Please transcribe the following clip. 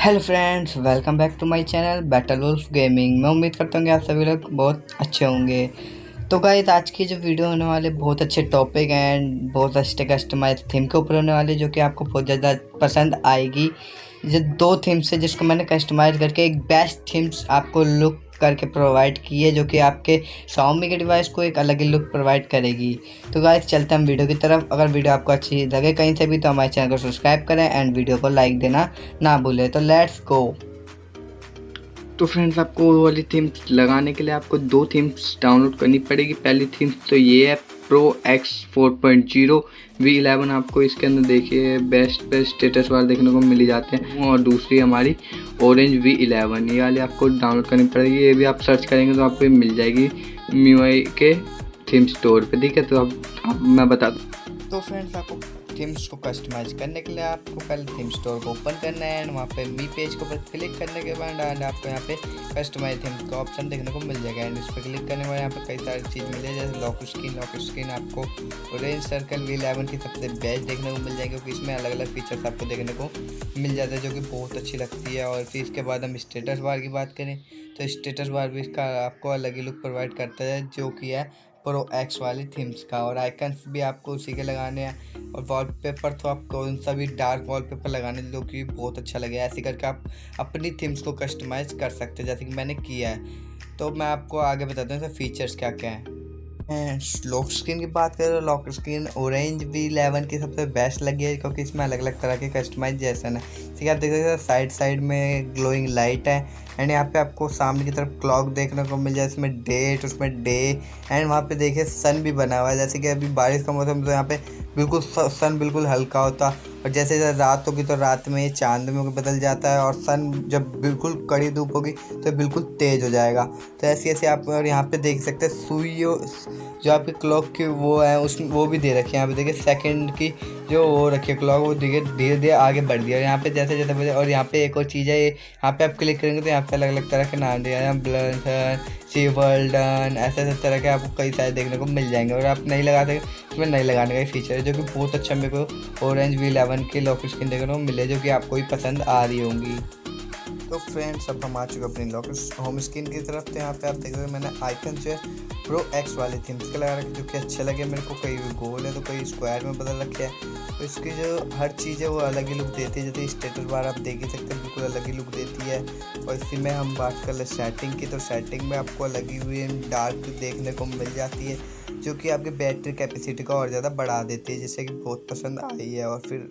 Hello friends, welcome back to my channel Battle Wolf Gaming. मैं उम्मीद करता हूँ कि आप सभी लोग बहुत अच्छे होंगे। तो गाइस, आज की जो वीडियो होने वाले बहुत अच्छे टॉपिक एंड बहुत अच्छे कस्टमाइज थीम के ऊपर होने वाले, जो कि आपको बहुत ज़्यादा पसंद आएगी। ये दो थीम्स है जिसको मैंने कस्टमाइज करके एक बेस्ट थीम्स आपको लुक करके प्रोवाइड की है, जो कि आपके Xiaomi के डिवाइस को एक अलग ही लुक प्रोवाइड करेगी। तो गाइस, चलते हैं हम वीडियो की तरफ। अगर वीडियो आपको अच्छी लगे कहीं से भी तो हमारे चैनल को सब्सक्राइब करें एंड वीडियो को लाइक देना ना भूलें। तो लेट्स गो। तो फ्रेंड्स, आपको वो वाली थीम्स लगाने के लिए आपको दो थीम्स डाउनलोड करनी पड़ेगी। पहली थीम्स तो ये है प्रो एक्स 4.0 V11। आपको इसके अंदर देखिए बेस्ट स्टेटस बार देखने को मिल ही जाते हैं। और दूसरी हमारी ऑरेंज V11, ये वाली आपको डाउनलोड करनी पड़ेगी। ये भी आप सर्च करेंगे तो आपको मिल जाएगी MIUI के थीम स्टोर पे। ठीक है, तो अब मैं बता दूँ। तो फ्रेंड्स, आपको थीम्स को कस्टमाइज करने के लिए आपको पहले थीम स्टोर को ओपन करना है एंड वहाँ पे मी पेज के ऊपर क्लिक करने के बाद एंड आपको यहाँ पे कस्टमाइज थीम का ऑप्शन देखने को मिल जाएगा। एंड इस पर क्लिक करने के बाद यहाँ पे कई सारी चीज़ मिल जाएगी, जैसे लॉक स्क्रीन आपको ऑरेंज सर्कल V11 की सबसे बेस्ट देखने को मिल जाएगी, क्योंकि इसमें अलग अलग फीचर्स आपको देखने को मिल जाते हैं जो कि बहुत अच्छी लगती है। और फिर इसके बाद हम स्टेटस बार की बात करें तो स्टेटस बार भी इसका आपको अलग ही लुक प्रोवाइड करता है, जो कि है प्रो एक्स वाली थीम्स का। और आइकन्स भी आपको उसी के लगाने हैं। और वॉलपेपर तो आपको उन सभी डार्क वॉलपेपर लगाने जो कि बहुत अच्छा लगे। ऐसे करके आप अपनी थीम्स को कस्टमाइज कर सकते हैं, जैसे कि मैंने किया है। तो मैं आपको आगे बताता हूँ फीचर्स क्या क्या हैं। लॉक स्क्रीन की बात करें तो लॉक स्क्रीन ऑरेंज V11 की सबसे बेस्ट लगी है, क्योंकि इसमें अलग अलग तरह के कस्टमाइजेशन है। ठीक है, आप देख सकते हैं साइड साइड में ग्लोइंग लाइट है एंड यहाँ पे आपको सामने की तरफ क्लॉक देखने को मिल जाए, इसमें डेट, उसमें डे एंड वहाँ पे देखिए सन भी बना हुआ है। जैसे कि अभी बारिश का मौसम, तो यहाँ पे बिल्कुल सन बिल्कुल हल्का होता, और जैसे जैसे रात होगी तो रात में ये चांद में बदल जाता है, और सन जब बिल्कुल कड़ी धूप होगी तो बिल्कुल तेज़ हो जाएगा। तो ऐसे ऐसे आप और यहाँ पे देख सकते हैं सुइयों जो आपकी क्लॉक की वो है उस वो भी दे रखी है। यहाँ पे देखिए सेकंड की जो वो रखी है क्लॉक, वो देखिए धीरे धीरे आगे बढ़ रही है। और यहाँ पे जैसे जैसे बजे, और यहाँ पे एक और चीज़ है, ये यहाँ पे आप क्लिक करेंगे तो यहाँ पे अलग अलग तरह के नाम दिया है, ब्लंसन, शिवल्डन, ऐसे ऐसे तरह के आपको कई सारे देखने को मिल जाएंगे। और आप नहीं लगा सके इसमें नहीं लगाने का ही फीचर है, जो कि बहुत अच्छा मेरे को ऑरेंज V11 की लॉक स्क्रीन देखने को मिले, जो कि आपको भी पसंद आ रही होंगी। तो फ्रेंड्स, अब हम आ चुके अपनी लॉक होम स्क्रीन की तरफ। तो यहाँ पे आप देख रहे हो मैंने आइकन जो है प्रो एक्स वाले थीम्स के लगा रखे, जो कि अच्छे लगे मेरे को। कई गोल है तो कई स्क्वायर में बदल रखे हैं। तो इसकी जो हर चीज़ है वो अलग ही लुक देती है। जैसे स्टेटस बार आप देख ही सकते हैं, बिल्कुल अलग ही लुक देती है। और इसी में हम बात कर ले सेटिंग की, तो सेटिंग में आपको लगी हुई डार्क देखने को मिल जाती है, जो कि आपकी बैटरी कैपेसिटी को और ज़्यादा बढ़ा देती है, जिससे कि बहुत पसंद आई है। और फिर